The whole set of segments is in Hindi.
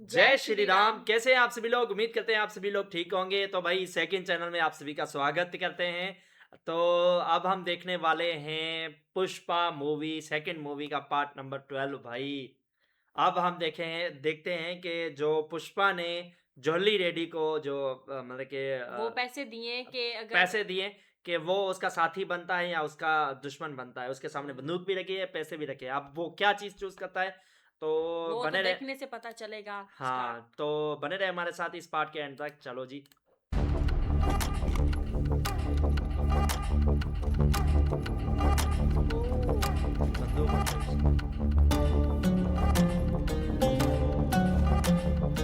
जय श्री राम। कैसे हैं आप सभी लोग? उम्मीद करते हैं आप सभी लोग ठीक होंगे। तो भाई सेकंड चैनल में आप सभी का स्वागत करते हैं। तो अब हम देखने वाले हैं पुष्पा मूवी, सेकंड मूवी का पार्ट नंबर 12 भाई। अब हम देखते हैं कि जो पुष्पा ने जॉली रेड्डी को जो मतलब कि वो पैसे दिए कि अगर पैसे दिए कि वो उसका साथी बनता है या उसका दुश्मन बनता है। उसके सामने बंदूक भी रखी है, पैसे भी रखे हैं। अब वो क्या चीज़ चूज़ करता है, तो वो तो बने रहे। देखने से पता चलेगा। स्टार्ट। हाँ, तो बने रहे हमारे साथ इस पार्ट के एंड तक। चलो जी।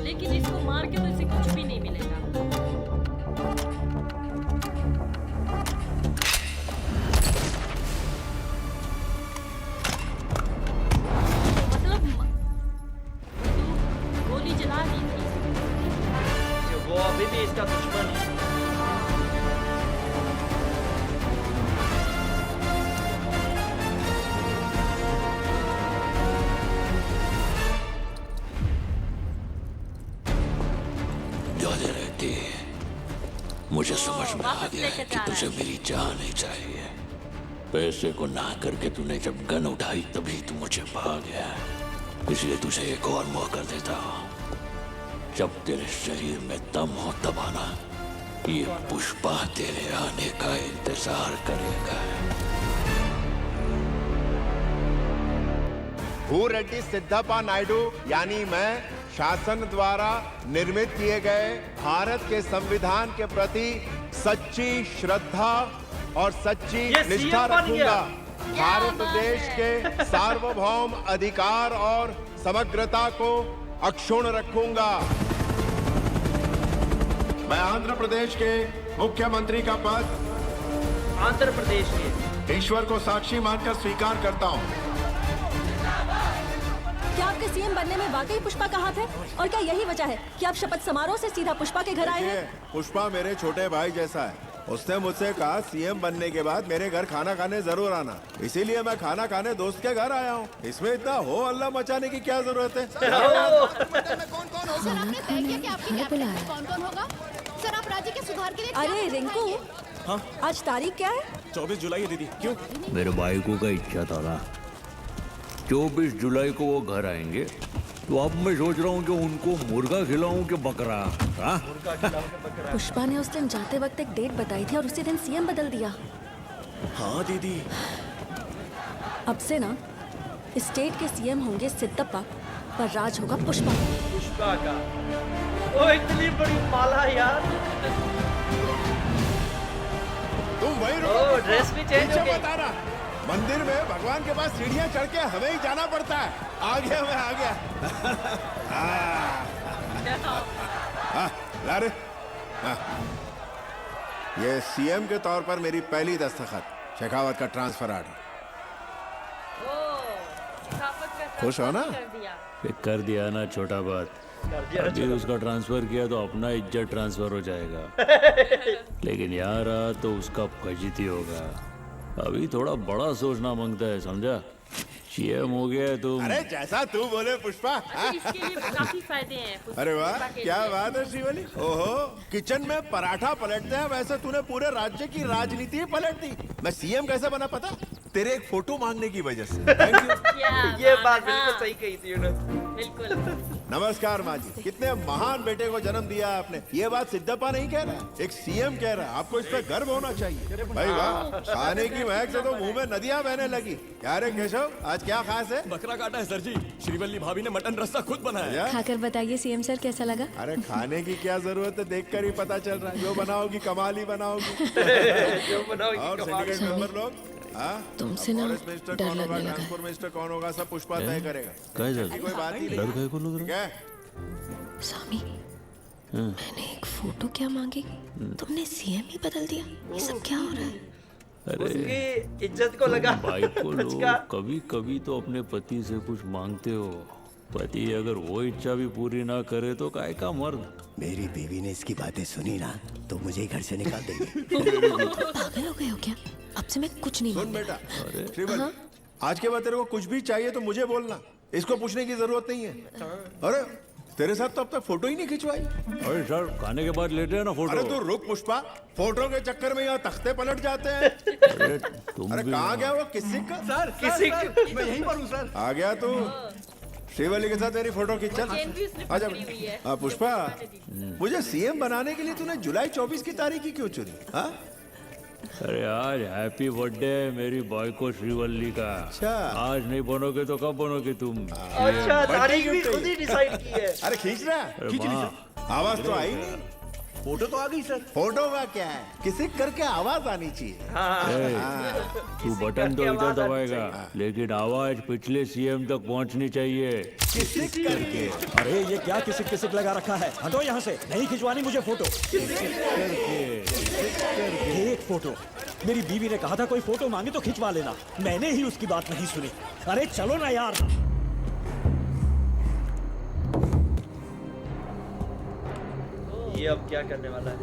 लेकिन इसको मार के तो इसे कुछ भी नहीं मिलेगा। मतलब गोली चला दी थी। कि वो अभी भी इसका दुश्मन है। जॉली रेड्डी, मुझे समझ में आ वापस गया लेके है कि जा रहा तुझे है। मेरी जान ही चाहिए। पैसे को ना करके तूने जब गन उठाई तभी तू मुझे भाग गया, इसलिए तुझे एक और मौका देता हूँ। जब तेरे शरीर में दम हो तब आना, ये पुष्पा तेरे आने का इंतजार करेगा। भूरेड्डी सिद्धप्पा नायडू यानी मैं शासन द्वारा निर्मित किए गए भारत के संविधान के प्रति सच्ची श्रद्धा और सच्ची ये निष्ठा CM बन गया। रखूंगा। भारत देश के सार्वभौम अधिकार और समग्रता को अक्षुण्ण रखूंगा। मैं आंध्र प्रदेश के मुख्यमंत्री का पद आंध्र प्रदेश के ईश्वर को साक्षी मानकर स्वीकार करता हूँ। क्या आपके सीएम बनने में वाकई पुष्पा का हाथ है? और क्या यही वजह है कि आप शपथ समारोह से सीधा पुष्पा के घर आए हैं? पुष्पा मेरे छोटे भाई जैसा है। उसने मुझसे कहा सीएम बनने के बाद मेरे घर खाना खाने जरूर आना, इसीलिए मैं खाना खाने दोस्त के घर आया हूँ। इसमें इतना हो हल्ला मचाने की क्या जरूरत है? सर आपने तय किया कि आपकी कैबिनेट में कौन कौन होगा? सर आप राज्य के सुधार के लिए क्या अरे करना रिंकू, चाहेंगे? हाँ? आज तारीख क्या है? 24 जुलाई है दीदी। क्यों? मेरे भाई को का इच्छा था ना, 24 जुलाई को वो घर आएंगे, तो अब मैं सोच रहा हूँ कि उनको मुर्गा खिलाऊं कि बकरा। हाँ? पुष्पा ने उस दिन जाते वक्त एक डेट बताई थी और उसी दिन सीएम बदल दिया। हाँ दीदी। अब से ना इस स्टेट के सीएम होंगे सिद्धप्पा, पर राज होगा पुष्पा। पुष्पा का। ओ इतनी बड़ी माला यार। तुम वही ओ ड्रेस भी चेंज हो गई। बता रहा मंदिर में भगवान के पास सीढ़ियां चढ़ के हमें ही जाना पड़ता है। आ गया मैं आ गया। ला रे। ये सीएम के तौर पर मेरी पहली दस्तखत, शेखावत का ट्रांसफर आर्डर। खुश हो ना? कर दिया ना छोटा बात। अभी उसका ट्रांसफर किया तो अपना इज्जत ट्रांसफर हो जाएगा, लेकिन यार तो उसका फजीती होगा। अभी थोड़ा बड़ा सोचना मांगता है, समझा? सीएम हो गया है तुम। अरे जैसा तू बोले पुष्पा। इसके लिए काफी फायदे हैं। अरे वाह, पुष्पा के क्या लिए। बात है श्रीवली। ओहो, किचन में पराठा पलटते हैं वैसे तूने पूरे राज्य की राजनीति ही पलट दी। मैं सीएम कैसे बना पता? तेरे एक फोटो मांगने की वजह से। Thank you. ये हाँ, बात बिल्कुल हाँ, सही कही थी उन्होंने। बिल्कुल। नमस्कार माँ जी, कितने महान बेटे को जन्म दिया आपने। ये बात सिद्धप्पा नहीं कह रहा, एक सीएम कह रहा है। आपको इस पे गर्व होना चाहिए। भाई वाह, खाने की महक से तो मुंह में नदियां बहने लगी। क्या रे केशव, आज क्या खास है? बकरा काटा है सर जी। श्रीवल्ली भाभी ने मटन रस्सा खुद बनाया है। या? खाकर बताइए सीएम सर कैसा लगा? अरे खाने की क्या जरूरत है, देखकर ही पता चल रहा है। जो बनाओगी कमाल ही बनाओगी। जो बनाओगी और कमाल। सिंडिकेट मेंबर लोग, हाँ? तुमसे ना फॉरेस्ट मिनिस्टर डर कौन होगा, लगने लगा है। ट्रांसपोर्ट मिनिस्टर कौन होगा, सब पुष्पा तय करेगा। कोई बात ही डर नहीं, काय को लग ठीक रहा है? स्वामी, मैंने एक फोटो क्या मांगी, तुमने सीएम ही बदल दिया। ये सब क्या हो रहा है? अरे उसकी इज्जत को लगा। भाई को लोग उसका कभी कभी तो अपने पति से कुछ मांगते हो। पति अगर वो इच्छा भी पूरी ना करे तो काय का मर्द। मेरी बीवी ने इसकी बातें सुनी ना तो मुझे घर से निकाल देगी। पागल हो गए हो क्या? अब से मैं कुछ नहीं सुन मांगूंगा। बेटा श्रीवल्ली, आज के बाद तेरे को कुछ भी चाहिए तो मुझे बोलना, इसको पूछने की जरूरत नहीं है। अरे तेरे साथ तो अब तक फोटो ही नहीं खिंचवाई। अरे सर खाने के बाद लेते हैं ना फोटो। अरे तू रुक पुष्पा, फोटो के चक्कर में यहाँ तख्ते पलट जाते हैं। अरे तुम अरे भी कहाँ गया वो किसी का? सर किसी मैं यहीं पर हूँ सर। आ गया तू। श्रीवल्ली के साथ तेरी फोटो खींच, चल चेन भी उसने आजा। पकड़ी हुई है। हाँ पुष्पा, मुझे सीएम बनाने के लिए तूने जुलाई 24 की तारीख ही क्यों चुनी? हाँ अरे आज हैप्पी बर्थडे है मेरी बॉय को श्रीवल्ली का। अच्छा। आज नहीं बनोगे तो कब बनोगे तुम? अच्छा तारीख भी खुद ही डिसाइड की है। अरे खींच रहा है, अरे खींच रही वाह। है। आवाज तो आई नहीं। फोटो तो आ गई सर। फोटो का क्या है, किसी करके आवाज आनी चाहिए। ए, तू बटन तो इधर दबाएगा लेकिन आवाज पिछले सीएम तक पहुंचनी चाहिए। किसी करके। अरे ये क्या किसिक किसिक लगा रखा है? हटो यहाँ से, नहीं खिंचवानी मुझे फोटो। एक फोटो। मेरी बीवी ने कहा था कोई फोटो मांगे तो खिंचवा लेना, मैंने ही उसकी बात नहीं सुनी। अरे चलो ना यार। ये अब क्या करने वाला है?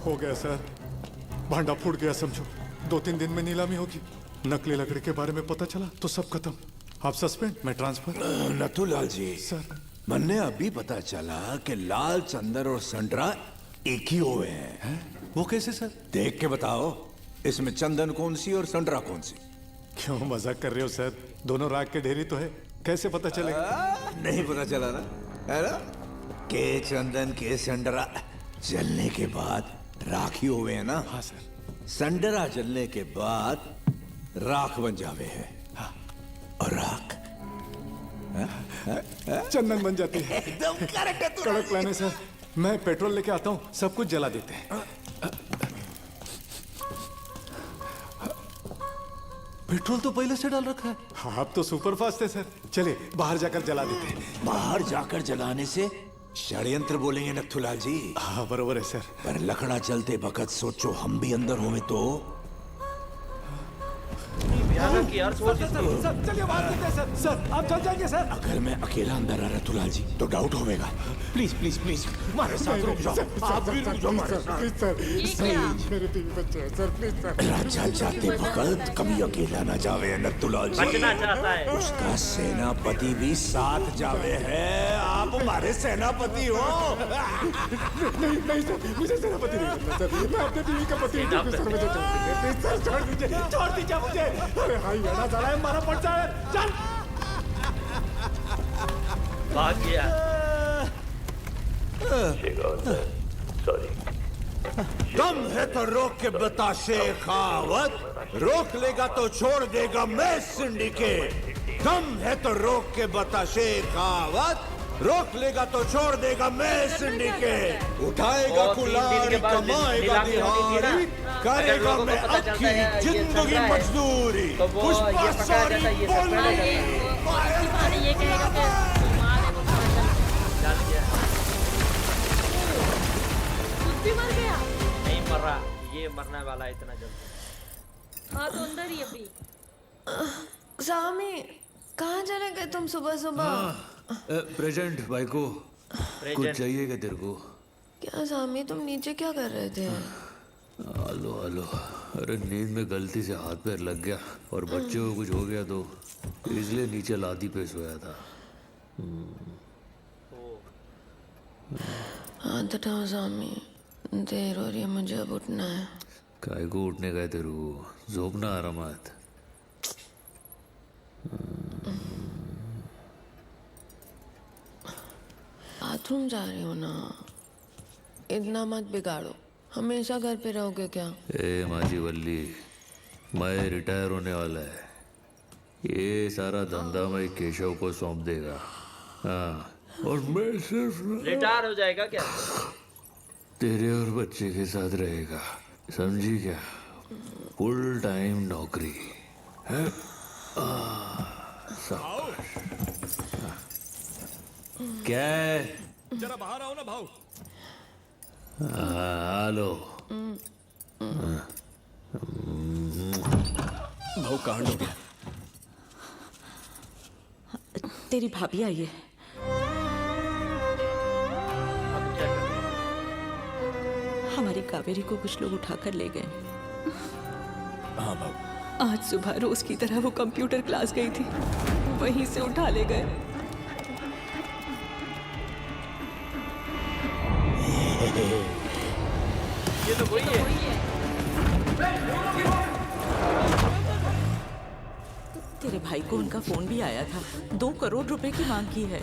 हो गया सर, भांडा फूट गया समझो। 2-3 दिन में नीलामी होगी। नकली लकड़ी के बारे में पता चला तो सब खत्म। आप सस्पेंड, मैं ट्रांसफर। नथुलाल जी सर मैंने अभी पता चला कि लाल चंदर और संडरा एक ही हुए हैं। वो कैसे सर? देख के बताओ, इसमें चंदन कौन सी और संडरा कौन सी? क्यों मजाक कर रहे हो सर? दोनों राग के ढेरी तो है, कैसे पता चलेगा? नहीं पता चला ना, है ना? के चंदन के संडरा जलने के बाद राख ही हुए हैं ना? हाँ सर। संडरा जलने के बाद राख बन जावे है। हाँ। और राख चंदन बन जाती है। एकदम करेक्ट है तू। कड़क प्लान है सर। मैं पेट्रोल लेके आता हूँ, सब कुछ जला देते हैं। पेट्रोल तो पहले से डाल रखा है। हाँ, आप तो सुपर फास्ट है सर। चलिए बाहर जाकर जला देते हैं। बाहर जाकर जलाने से षड्यंत्र बोलेंगे नथुलाल जी। हाँ बरोबर है सर। पर लकड़ा चलते वक्त सोचो हम भी अंदर होवे तो। भयानक यार, सोच इसकी। सर चलिए बाहर देते हैं सर। सर आप चल जाएंगे सर? अगर मैं अकेला अंदर आ नथुलाल जी तो डाउट होगा। प्लीज प्लीज प्लीज हमारे साथ रुक जाओ। आप भी रुक जाओ हमारे साथ। Please sir. ये क्या? मेरे 3 बच्चे हैं सर, प्लीज सर। राजा जाते वक्त कभी अकेला ना जावे नथुलाल जी। बचना चाहता है। उसका सेनापति भी साथ जावे है। आप हमारे सेनापति हो। नहीं नहीं सर, मुझे सेनापति नहीं बनना सर। मैं अपने बीवी का पति हूँ सर, मुझे छोड़ दीजिए प्लीज सर। छोड़ दीजिए मुझे। अरे हाई गाना चला है, मारा पड़ जाए। चल भाग गया। दम है तो रोक के बता शेखावत, रोक लेगा तो छोड़ देगा मैं सिंडिकेट। दम है तो रोक के बता शेखावत, रोक लेगा तो छोड़ देगा मैं सिंडिकेट। उठाएगा वो 3 दिन कुल्हाड़ी, के बाद कमाएगा नीलामी होनी थी ना। दिहाड़ी, करेगा अगर लोगों को मैं पता चलता है अक्की ये जिंदगी चल रहा है, मजदूरी। तो वो पुष्पा ये पकड़ा सॉरी जाता है, ये सब बोल पकड़ा रही। इसी बहाने ये कहेगा कि माँ ने मुझे चल गया। खुद भी मर गया। नहीं मर रहा, ये मरने वाला है इतना जल्दी। हाँ तो अंदर ही अभी। सामी कहाँ चले गए तुम सुबह सुबह? प्रेजेंट भाई को कुछ प्रेजेंट। चाहिए क्या तेरे को? क्या सामी तुम नीचे क्या कर रहे थे? Hello hello. अरे नींद में गलती से हाथ पैर लग गया और बच्चे को कुछ हो गया तो इसलिए नीचे लादी पे सोया था। हाथ उठाओ सामी, देर हो रही है, मुझे अब उठना है। काय को उठने गए तेरे को? झोपना आरामात। बाथरूम जा रही हो ना, इतना मत बिगाड़ो। हमेशा घर पे रहोगे क्या? ए माजी वल्ली, मैं रिटायर होने वाला है। ये सारा धंधा मैं केशव को सौंप देगा। हाँ, और मैं सिर्फ रिटायर हो जाएगा क्या? तेरे और बच्चे के साथ रहेगा, समझी क्या? फुल टाइम नौकरी है। शाबाश। क्या है? जरा बाहर आओ ना भाऊ। हेलो। भाऊ कांड हो गया। तेरी भाभी आई है। अब क्या करें? कावेरी को कुछ लोग उठाकर ले गए। हाँ बाबू। आज सुबह रोज की तरह वो कंप्यूटर क्लास गई थी, वहीं से उठा ले गए। ये तो वही है। तेरे भाई को उनका फोन भी आया था, 2 करोड़ रुपए की मांग की है।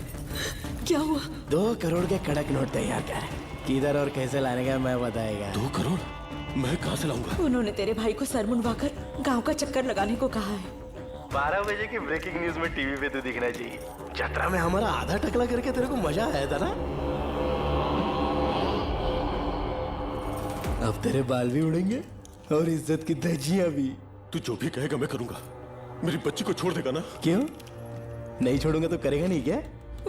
क्या हुआ? 2 करोड़ के कड़क नोट तैयार कर, किधर और कैसे लाने का मैं बताएगा। 2 करोड़ मैं कहाँ से लाऊंगा? उन्होंने तेरे भाई को सर मुंडवाकर गांव का चक्कर लगाने को कहा है। 12 बजे की ब्रेकिंग न्यूज में टीवी पे तो दिखना चाहिए। यात्रा में हमारा आधा टकला करके तेरे को मजा आया था ना। अब तेरे बाल भी उड़ेंगे और इज्जत की धज्जियां भी। तू जो भी कहेगा मैं करूंगा। मेरी बच्ची को छोड़ देगा ना? क्यों नहीं छोड़ूंगा तो करेगा नहीं क्या?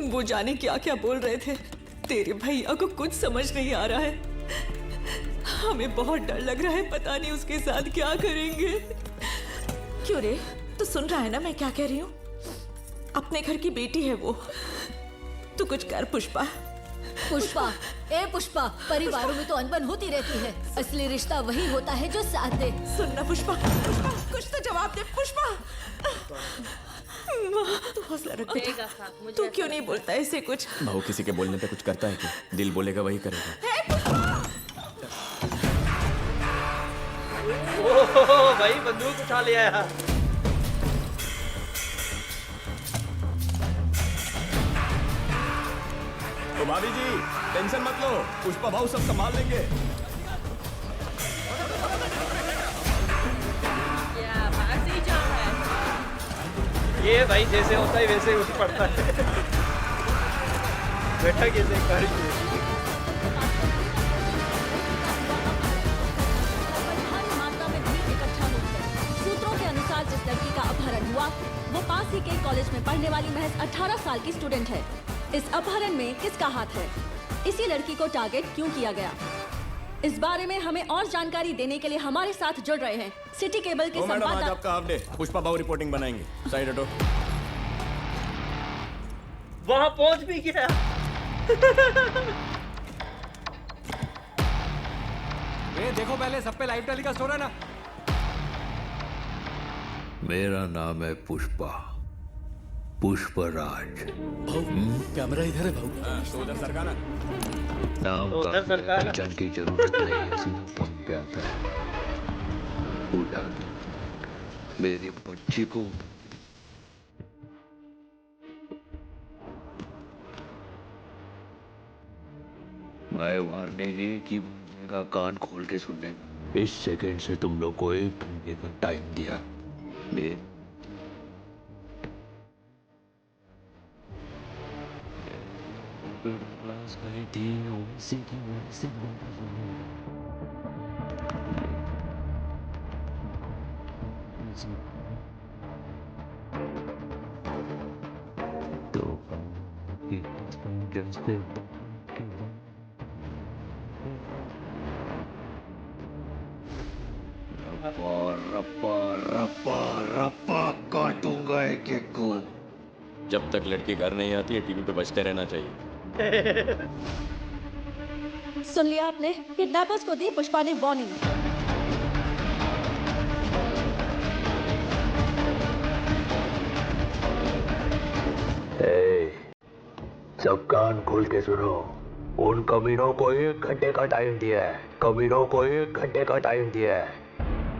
वो जाने क्या क्या बोल रहे थे। तेरे भैया को कुछ समझ नहीं आ रहा है। हमें बहुत डर लग रहा है, पता नहीं उसके साथ क्या करेंगे। क्यों रे, तू सुन रहा है ना मैं क्या कह रही हूँ? अपने घर की बेटी है वो, तू कुछ कर पुष्पा। पुष्पा, ए पुष्पा, परिवारों में तो अनबन होती रहती है। असली रिश्ता वही होता है जो साथ दे। सुनना पुष्पा, पुष्पा कुछ तो जवाब दे पुष्पा। माँ, तू हौसला रख बेटा। तू क्यों नहीं बोलता ऐसे कुछ? बहू किसी के बोलने पे कुछ करता है क्या? दिल बोलेगा वही करेगा। ओह भाई, बंदूक उठा लिया यार। तो भाभी जी टेंशन मत लो, पुष्पा भाऊ सब संभाल लेंगे। ये भाई जैसे होता है वैसे उठ पड़ता है। बेटा कैसे कर सूत्रों के अनुसार जिस लड़की का अपहरण हुआ वो पास ही के कॉलेज में पढ़ने वाली महज 18 साल की स्टूडेंट है। इस अपहरण में किसका हाथ है? इसी लड़की को टारगेट क्यों किया गया? इस बारे में हमें और जानकारी देने के लिए हमारे साथ जुड़ रहे हैं सिटी केबल के मैडम आज संवाददाता। आपका हाफ डे, पुष्पा भाऊ रिपोर्टिंग बनाएंगे। साइड हटो। वहां पहुंच भी गया। ये देखो पहले सब पे लाइव टेलीकास्ट हो रहा है ना। मेरा नाम है पुष्पा, पुष्पराज। कैमरा इधर है भाऊ। तो उधर सरकाना। नाम तो उधर का सरकार। पहचान की जरूरत नहीं है, सीधा फोन पे आता है। उठा मेरी बच्ची को मैं वारने की का कान खोल के सुनने। इस सेकंड से तुम लोग को 1 घंटे का टाइम दिया। रप्पा रप्पा रप्पा काटूंगा एक-एक को। जब तक लड़की घर नहीं आती है टीवी पे बजते रहना चाहिए। सुन लिया आपने? किडनैपर्स को दी पुष्पा ने वार्निंग। सब कान खोल के सुनो। उन कमीनों को 1 घंटे का टाइम दिया है। कमीनों को 1 घंटे का टाइम दिया है।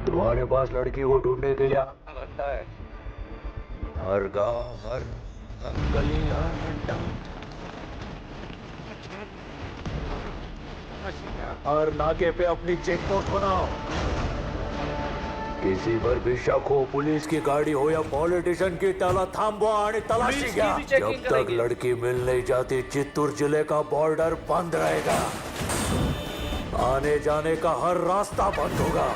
तुम्हारे पास लड़की को ढूंढने के लिए लगता है हर गांव, हर गली, हर अड्डा, हर नाके पे अपनी चेक पोस्ट बनाओ। किसी पर भी शक हो, पुलिस की गाड़ी हो या पॉलिटिशियन की, त्याला थांबवा आणि तलाशी घ्या। जब तक लड़की मिल नहीं जाती चित्तूर जिले का बॉर्डर बंद रहेगा। आने जाने का हर रास्ता बंद होगा।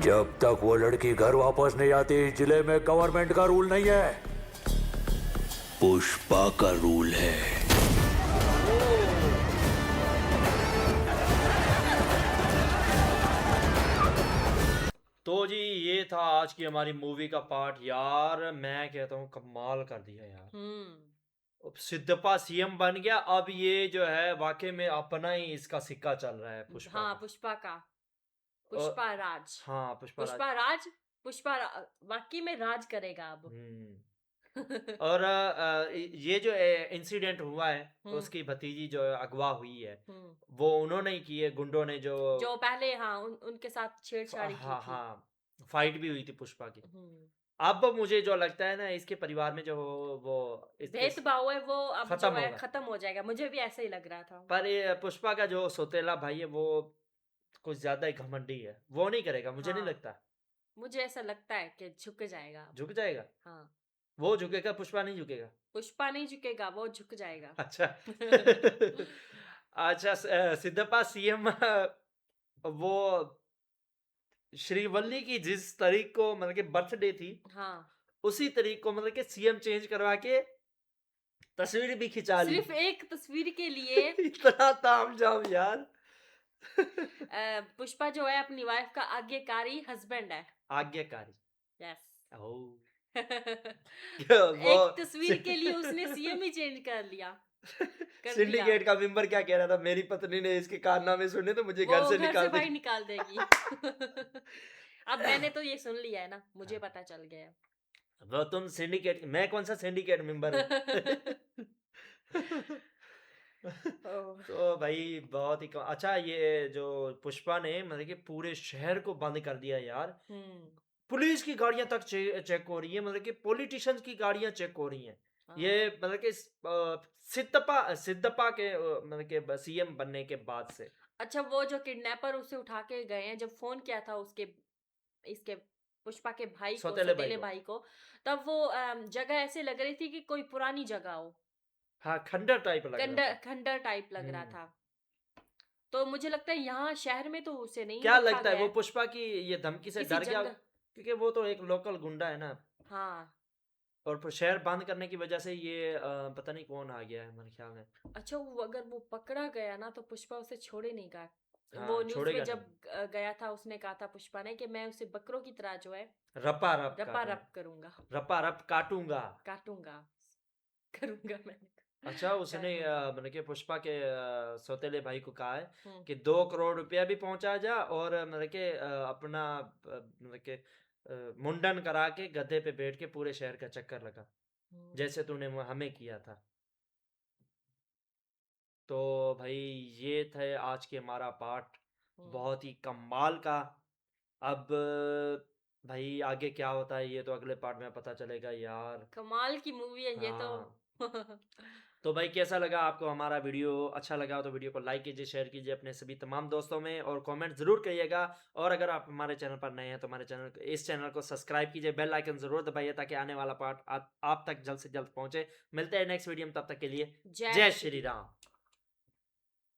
जब तक वो लड़की घर वापस नहीं आती जिले में गवर्नमेंट का रूल नहीं है, पुष्पा का रूल है। तो जी ये था आज की हमारी मूवी का पार्ट। यार मैं कहता हूँ कमाल कर दिया यार। अब सिद्धप्पा सीएम बन गया, अब ये जो है वाकई में अपना ही इसका सिक्का चल रहा है पुष्पा हाँ का। पुष्पा का, और पुष्पा राज, हाँ पुष्पा राज। पुष्पा राज, वाकई में राज करेगा अब। और ये जो इंसिडेंट हुआ है, उसकी भतीजी जो अगवा हुई है, वो उन्होंने ही की है, गुंडों ने जो पहले हाँ उनके साथ छेड़छाड़ी की हाँ थी। हाँ फाइट भी हुई थी पुष्पा की। अब मुझे जो लगता है ना, इसके परिवार में जो वो भेदभाव है वो अब खत्म जो है होगा। खत्म हो जाएगा, मुझे भी ऐसा ही लग रहा था। पर ये पुष्पा का जो सौतेला भाई है वो कुछ ज्यादा ही घमंडी है, वो नहीं करेगा, मुझे नहीं हाँ। लगता। मुझे ऐसा लगता है कि झुक जाएगा अब। झुक जाएगा? हाँ वो झुकेगा, पुष्पा नहीं झुकेगा। पुष्पा नहीं झुकेगा, वो झुक जाएगा। अच्छा अच्छा सिद्धप्पा सीएम वो श्रीवल्ली की जिस तारीख को मतलब कि बर्थडे थी, हाँ उसी तारीख को मतलब कि सीएम चेंज करवा के तस्वीर भी खिंचा ली। सिर्फ एक तस्वीर के लिए इतना तामझाम यार। पुष्पा जो है अपनी वाइफ का आज्ञाकारी हस्बैंड है। आज्ञाकारी। यस ओह एक तस्वीर के लिए उसने सीएम ही चेंज कर लिया। सिंडिकेट का मेंबर क्या कह रहा था, मेरी पत्नी ने इसके कारनामे सुने तो मुझे घर से निकाल भाई निकाल देगी। अब मैंने तो ये सुन लिया है ना, मुझे पता चल गया। वो तुम सिंडिकेट, मैं कौन सा सिंडिकेट मेंबर हूँ? तो भाई बहुत ही अच्छा, ये जो पुष्पा ने मतलब कि पूरे शहर को बंद कर दिया यार। पुलिस की गाड़ियां तक चेक हो रही है, मतलब कि पॉलिटिशियंस की गाड़ियां चेक हो रही हैं। ये मतलब कि सिद्धप्पा के मतलब कि सीएम बनने के बाद से। अच्छा वो जो किडनैपर उसे उठा के गए हैं, जब फोन किया था उसके इसके पुष्पा के भाई को, सौतेले भाई को, तब वो जगह ऐसे लग रही थी कि कोई पुरानी जगह हो। हाँ खंडर टाइप लग रहा था। खंडर टाइप लग रहा था। तो मुझे लगता है यहाँ शहर में तो उसे नहीं क्या रखा लगता है गया वो पुष्पा की ये धमकी से डर गया, क्योंकि वो तो एक लोकल गुंडा है ना। हाँ और शहर बंद करने की वजह से ये पता नहीं कौन आ गया है मेरे ख्याल में। अच्छा वो अगर वो पकड़ा गया ना तो पुष्पा उसे छोड़ेगा। हाँ, वो न्यूज़ में छोड़ेगा जब गया था उसने कहा था पुष्पा ने कि मैं उसे बकरों की तरह जो है रपा रप करूंगा, रपा रप काटूंगा करूंगा मैंने। अच्छा उसने मतलब कि पुष्पा के सौतेले भाई को कहा है कि 2 करोड़ रुपया भी पहुंचा जा, और मतलब कि अपना मतलब कि मुंडन करा के गधे पे बैठ के पूरे शहर का चक्कर लगा, जैसे तूने हमें किया था। तो भाई ये थे आज के हमारा पार्ट, बहुत ही कमाल का। अब भाई आगे क्या होता है ये तो अगले पार्ट में पता चलेगा यार। कमाल की मूवी है ये तो। तो भाई कैसा लगा आपको हमारा वीडियो? अच्छा लगा तो वीडियो को लाइक कीजिए, शेयर कीजिए अपने सभी तमाम दोस्तों में, और कमेंट जरूर करिएगा। और अगर आप हमारे चैनल पर नए हैं तो हमारे इस चैनल को सब्सक्राइब कीजिए, बेल आइकन जरूर दबाइए ताकि आने वाला पार्ट आप तक जल्द से जल्द पहुंचे। मिलते हैं नेक्स्ट वीडियो में, तब तक के लिए जय श्री राम।